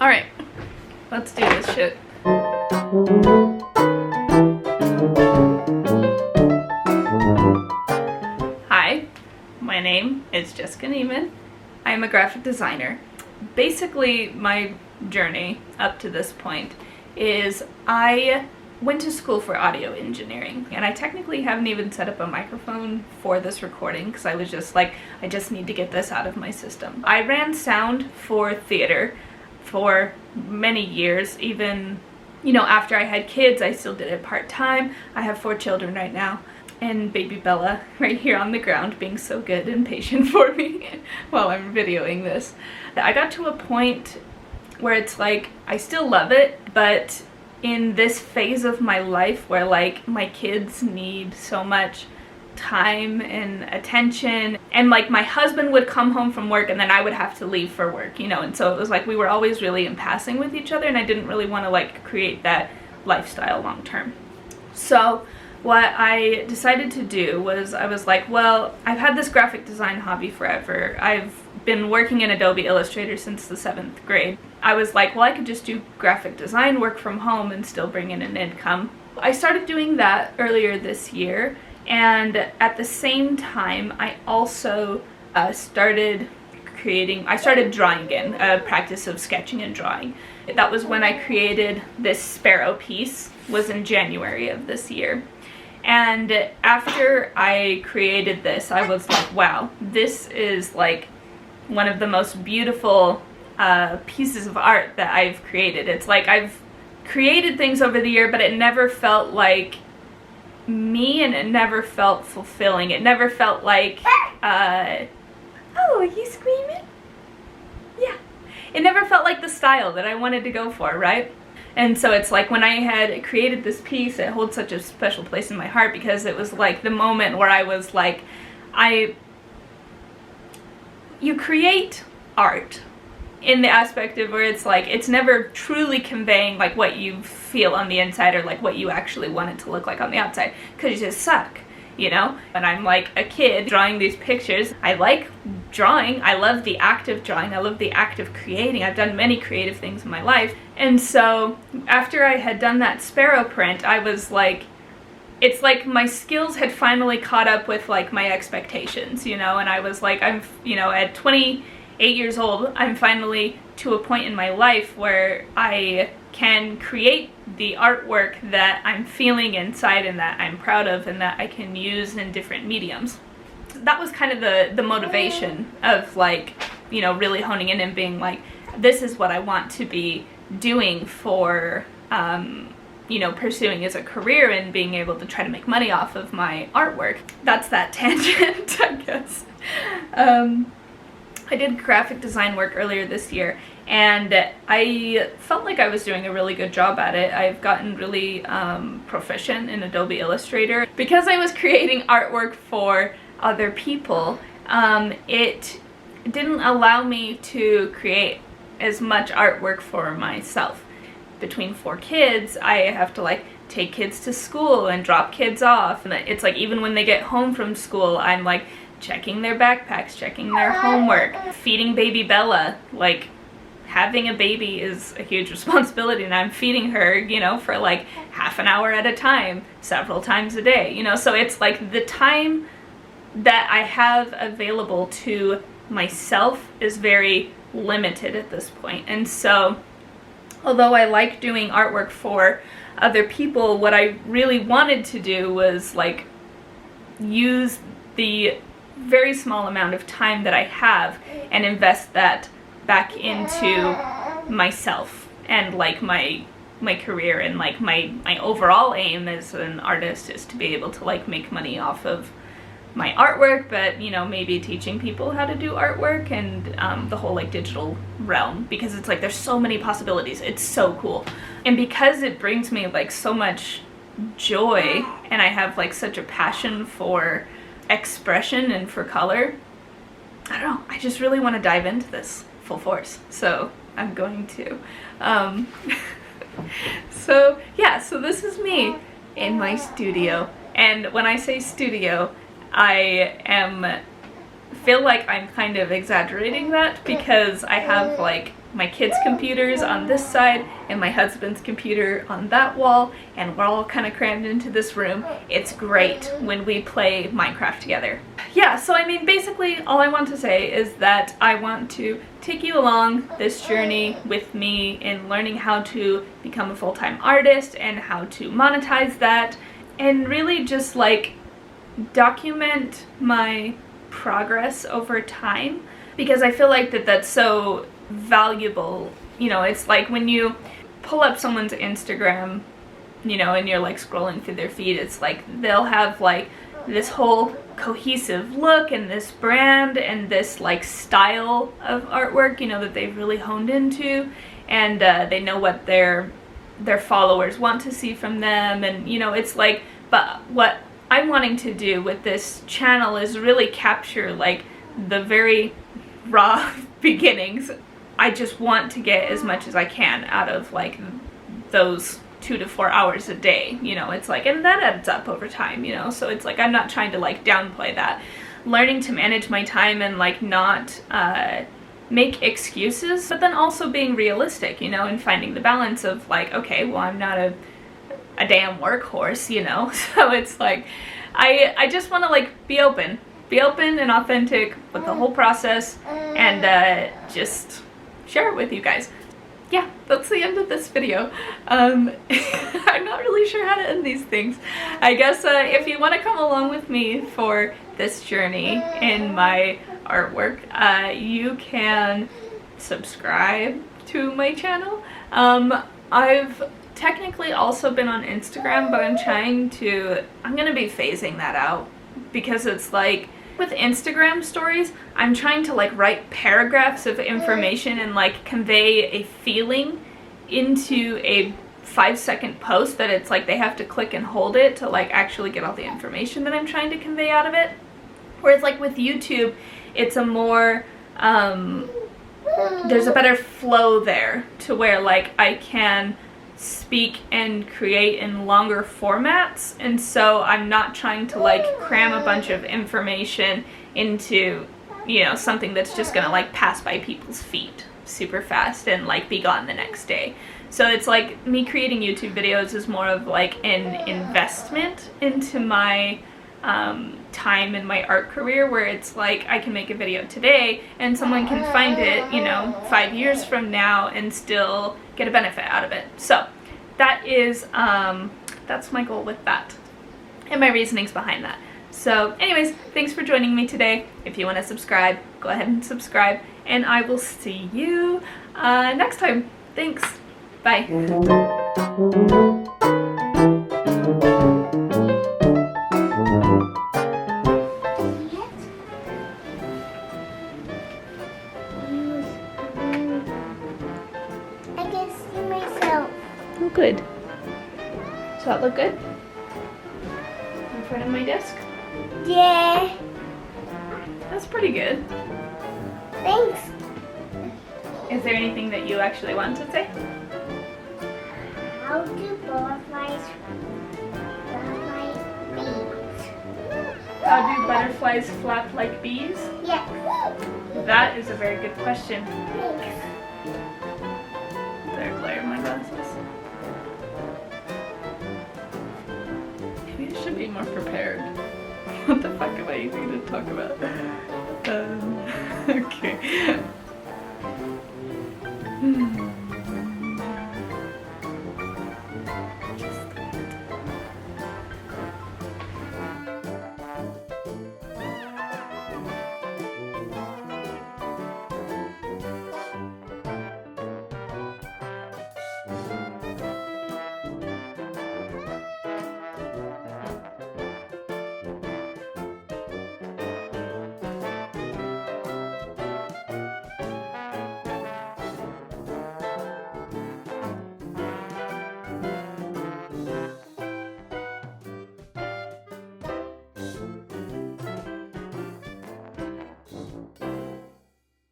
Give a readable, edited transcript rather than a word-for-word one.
Alright, let's do this shit. Hi, my name is Jesika Neiman. I'm a graphic designer. Basically, my journey up to this point is I went to school for audio engineering, and I technically haven't even set up a microphone for this recording because I was just like, I just need to get this out of my system. I ran sound for theater for many years, even, you know, after I had kids. I still did it part-time. I have 4 children right now, and baby Bella right here on the ground being so good and patient for me while I'm videoing this. I got to a point where it's like, I still love it, but in this phase of my life where like my kids need so much time and attention, and like my husband would come home from work and then I would have to leave for work, you know, and so it was like we were always really in passing with each other, and I didn't really want to like create that lifestyle long term. So what I decided to do was, I was like, well, I've had this graphic design hobby forever. I've been working in Adobe Illustrator since the 7th grade. I was like, well, I could just do graphic design work from home and still bring in an income. I started doing that earlier this year, and at the same time I also started drawing again, a practice of sketching and drawing. That was when I created this sparrow piece, was in January of this year. And after I created this, I was like, wow, this is like one of the most beautiful pieces of art that I've created. It's like I've created things over the year, but it never felt like me, and it never felt fulfilling. It never felt like, oh, are you screaming? Yeah. It never felt like the style that I wanted to go for, right? And so it's like when I had created this piece, it holds such a special place in my heart because it was like the moment where I was like, you create art in the aspect of where it's like, it's never truly conveying like what you feel on the inside or like what you actually want it to look like on the outside, because you just suck, you know? And I'm like a kid drawing these pictures. I like drawing. I love the act of drawing. I love the act of creating. I've done many creative things in my life. And so after I had done that sparrow print, I was like, it's like my skills had finally caught up with like my expectations, you know? And I was like, I'm, you know, at 28 years old, I'm finally to a point in my life where I can create the artwork that I'm feeling inside and that I'm proud of and that I can use in different mediums. That was kind of the motivation of like, you know, really honing in and being like, this is what I want to be doing for, you know, pursuing as a career and being able to try to make money off of my artwork. That's that tangent, I guess. I did graphic design work earlier this year, and I felt like I was doing a really good job at it. I've gotten really proficient in Adobe Illustrator. Because I was creating artwork for other people, it didn't allow me to create as much artwork for myself. Between 4 kids, I have to like take kids to school and drop kids off, and it's like even when they get home from school, I'm like checking their backpacks, checking their homework, feeding baby Bella. Like, having a baby is a huge responsibility, and I'm feeding her, you know, for like half an hour at a time, several times a day, you know? So it's like the time that I have available to myself is very limited at this point. And so although I like doing artwork for other people, what I really wanted to do was like use the very small amount of time that I have and invest that back into myself and like my career, and like my overall aim as an artist is to be able to like make money off of my artwork, but you know, maybe teaching people how to do artwork and the whole like digital realm, because it's like there's so many possibilities. It's so cool, and because it brings me like so much joy and I have like such a passion for expression and for color, I don't know, I just really want to dive into this full force, so I'm going to. So yeah, so this is me in my studio, and when I say studio, I feel like I'm kind of exaggerating that because I have like my kids' computers on this side and my husband's computer on that wall, and we're all kind of crammed into this room. It's great when we play Minecraft together. Yeah, so I mean, basically all I want to say is that I want to take you along this journey with me in learning how to become a full-time artist and how to monetize that, and really just like document my progress over time, because I feel like that's so valuable. You know, it's like when you pull up someone's Instagram, you know, and you're like scrolling through their feed, it's like they'll have like this whole cohesive look and this brand and this like style of artwork, you know, that they've really honed into, and they know what their followers want to see from them, and you know, it's like, but what I'm wanting to do with this channel is really capture like the very raw beginnings. I just want to get as much as I can out of like those 2 to 4 hours a day, you know, it's like, and that adds up over time, you know, so it's like I'm not trying to like downplay that. Learning to manage my time and like not make excuses, but then also being realistic, you know, and finding the balance of like, okay, well, I'm not a damn workhorse, you know, so it's like I just want to like be open and authentic with the whole process, and just share it with you guys. Yeah, that's the end of this video. I'm not really sure how to end these things. I guess if you want to come along with me for this journey in my artwork, you can subscribe to my channel. I've technically also been on Instagram, but I'm gonna be phasing that out, because it's like with Instagram stories, I'm trying to like write paragraphs of information and like convey a feeling into a 5-second post that it's like they have to click and hold it to like actually get all the information that I'm trying to convey out of it. Whereas like with YouTube, it's a more, there's a better flow there to where like I can speak and create in longer formats, and so I'm not trying to like cram a bunch of information into, you know, something that's just gonna like pass by people's feet super fast and like be gone the next day. So it's like me creating YouTube videos is more of like an investment into my time in my art career, where it's like I can make a video today and someone can find it, you know, 5 years from now and still get a benefit out of it. So that is that's my goal with that and my reasonings behind that. So anyways, thanks for joining me today. If you want to subscribe, go ahead and subscribe, and I will see you next time. Thanks. Bye. Oh, good. Does that look good? In front of my desk? Yeah. That's pretty good. Thanks. Is there anything that you actually want to say? How do butterflies flap like bees? How do butterflies flap like bees? Yes. That is a very good question. Thanks. Is there a glare in my glasses? Maybe I should be more prepared. What the fuck am I even going to talk about? Okay.